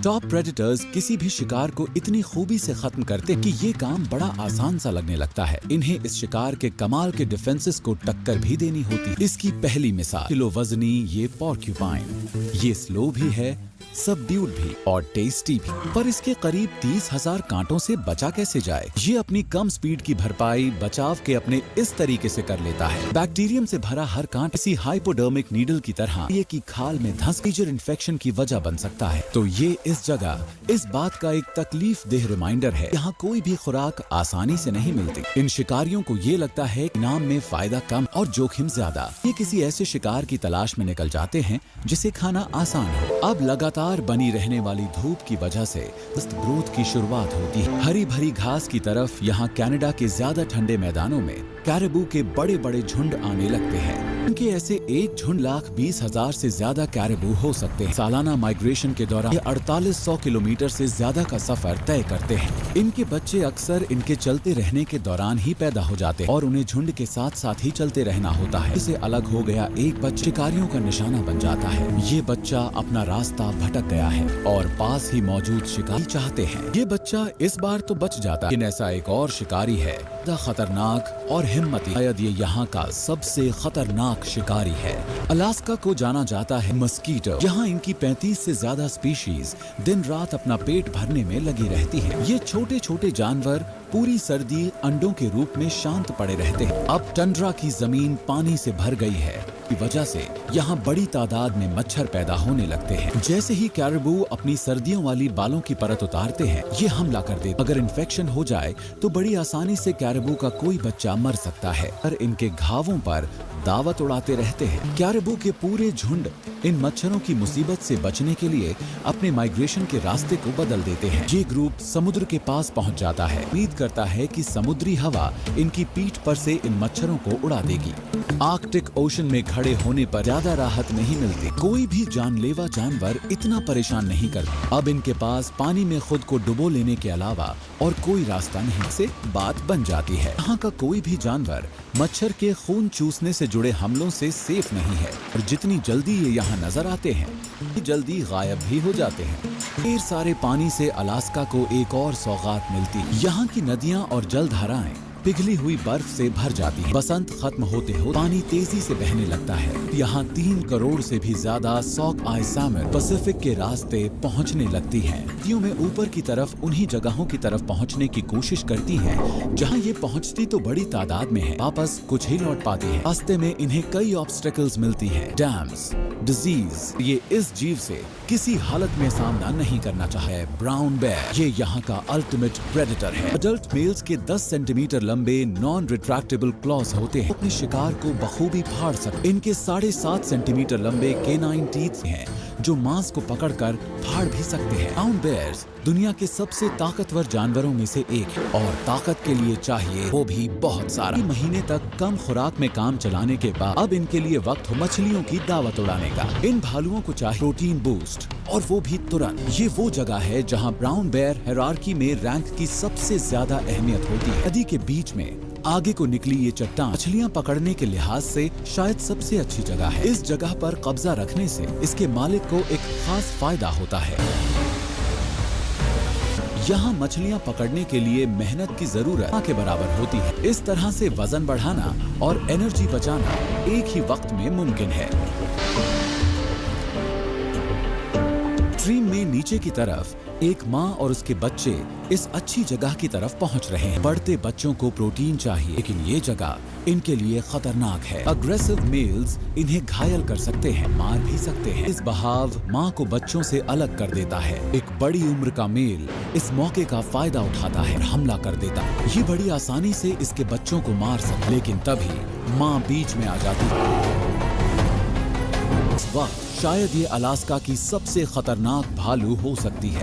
Top predators किसी भी शिकार को इतनी खूबी से खत्म करते कि ये काम बड़ा आसान सा लगने लगता है। इन्हें इस शिकार के कमाल के डिफेंसेस को टक्कर भी देनी होती। इसकी पहली मिसाल किलो वजनी ये पोर्क्यूपाइन। ये स्लो भी है, सबड्यूड भी और टेस्टी भी, पर इसके करीब 30,000 कांटों से बचा कैसे जाए। ये अपनी कम स्पीड की भरपाई बचाव के अपने इस तरीके से कर लेता है। बैक्टीरियम से भरा हर कांट किसी हाइपोडर्मिक नीडल की तरह ये की खाल में धंस मेजर इन्फेक्शन की वजह बन सकता है। तो ये इस जगह इस बात का एक तकलीफ देह रिमाइंडर है, यहाँ कोई भी खुराक आसानी से नहीं मिलती। इन शिकारियों को ये लगता है इनाम में फायदा कम और जोखिम ज्यादा। ये किसी ऐसे शिकार की तलाश में निकल जाते हैं जिसे खाना आसान हो। अब लगातार बनी रहने वाली धूप की वजह से ग्रोथ की शुरुआत होती है। हरी भरी घास की तरफ यहाँ कनाडा के ज्यादा ठंडे मैदानों में कैरेबू के बड़े बड़े झुंड आने लगते हैं। इनके ऐसे एक झुंड 1,20,000 से ज्यादा कैरेबू हो सकते हैं। सालाना माइग्रेशन के दौरान ये 4800 किलोमीटर से ज्यादा का सफर तय करते हैं। इनके बच्चे अक्सर इनके चलते रहने के दौरान ही पैदा हो जाते हैं और उन्हें झुंड के साथ साथ ही चलते रहना होता है। इससे अलग हो गया एक बच्चा शिकारियों का निशाना बन जाता है। ये बच्चा अपना रास्ता भटक गया है और पास ही मौजूद शिकारी चाहते हैं। ये बच्चा इस बार तो बच जाता है, लेकिन ऐसा एक और शिकारी है खतरनाक और हिम्मती। शायद ये यहाँ का सबसे खतरनाक शिकारी है। अलास्का को जाना जाता है मस्कीटो। यहाँ इनकी 35 से ज्यादा स्पीशीज दिन रात अपना पेट भरने में लगी रहती है। ये छोटे छोटे जानवर पूरी सर्दी अंडों के रूप में शांत पड़े रहते हैं। अब टंड्रा की जमीन पानी से भर गई है की वजह से यहाँ बड़ी तादाद में मच्छर पैदा होने लगते हैं। जैसे ही कैरेबू अपनी सर्दियों वाली बालों की परत उतारते हैं, ये हमला कर देते। अगर इन्फेक्शन हो जाए तो बड़ी आसानी से कैरेबू का कोई बच्चा मर सकता है। पर इनके घावों पर दावत उड़ाते रहते हैं। कैरेबू के पूरे झुंड इन मच्छरों की मुसीबत से बचने के लिए अपने माइग्रेशन के रास्ते को बदल देते हैं। ये ग्रुप समुद्र के पास पहुंच जाता है। उम्मीद करता है कि समुद्री हवा इनकी पीठ पर से इन मच्छरों को उड़ा देगी। आर्कटिक ओशन में खड़े होने पर ज्यादा राहत नहीं मिलती। कोई भी जानलेवा जानवर इतना परेशान नहीं करता। अब इनके पास पानी में खुद को डुबो लेने के अलावा और कोई रास्ता नहीं। से बात बन जाती है, यहाँ का कोई भी जानवर मच्छर के खून चूसने से जुड़े हमलों से सेफ नहीं है। और जितनी जल्दी ये यहाँ नजर आते हैं, जल्दी गायब भी हो जाते हैं। ढेर सारे पानी से अलास्का को एक और सौगात मिलती। यहाँ की नदियाँ और जलधाराएं पिघली हुई बर्फ से भर जाती है। बसंत खत्म होते हो पानी तेजी से बहने लगता है। यहाँ 3 करोड़ से भी ज्यादा सॉक आई सैमन पैसिफिक के रास्ते पहुँचने लगती हैं। नदियों में ऊपर की तरफ उन्हीं जगहों की तरफ पहुँचने की कोशिश करती हैं जहाँ ये पहुँचती तो बड़ी तादाद में है, वापस कुछ ही लौट पाती है। रास्ते में इन्हें कई ऑब्स्टेकल्स मिलती हैं, डैम्स, डिजीज। ये इस जीव से किसी हालत में सामना नहीं करना चाहे। ब्राउन बेयर ये यहाँ का अल्टीमेट प्रेडेटर है। अडल्ट मेल्स के 10 सेंटीमीटर लंबे नॉन रिट्रैक्टेबल क्लॉज होते हैं। अपने शिकार को बखूबी फाड़ सकते। इनके 7.5 सेंटीमीटर लंबे केनाइन टीथ हैं जो मांस को पकड़कर फाड़ भी सकते हैं। ब्राउन बेयर्स दुनिया के सबसे ताकतवर जानवरों में से एक है और ताकत के लिए चाहिए वो भी बहुत सारा। महीने तक कम खुराक में काम चलाने के बाद अब इनके लिए वक्त हो मछलियों की दावत उड़ाने का। इन भालुओं को चाहिए प्रोटीन बूस्ट और वो भी तुरंत। ये वो जगह है जहाँ ब्राउन बेयर हायरार्की में रैंक की सबसे ज्यादा अहमियत होती है। नदी के बीच में आगे को निकली ये चट्टान मछलियां पकड़ने के लिहाज से शायद सबसे अच्छी जगह है। इस जगह पर कब्जा रखने से इसके मालिक को एक खास फायदा होता है। यहाँ मछलियां पकड़ने के लिए मेहनत की जरूरत के बराबर होती है। इस तरह से वजन बढ़ाना और एनर्जी बचाना एक ही वक्त में मुमकिन है। स्ट्रीम में नीचे की तरफ एक माँ और उसके बच्चे इस अच्छी जगह की तरफ पहुंच रहे हैं। बढ़ते बच्चों को प्रोटीन चाहिए, लेकिन ये जगह इनके लिए खतरनाक है। अग्रेसिव मेल्स इन्हें घायल कर सकते हैं, मार भी सकते हैं। इस बहाव माँ को बच्चों से अलग कर देता है। एक बड़ी उम्र का मेल इस मौके का फायदा उठाता है और हमला कर देता है। ये बड़ी आसानी से इसके बच्चों को मार सकता, लेकिन तभी माँ बीच में आ जाती है। इस वक्त शायद ये अलास्का की सबसे खतरनाक भालू हो सकती है।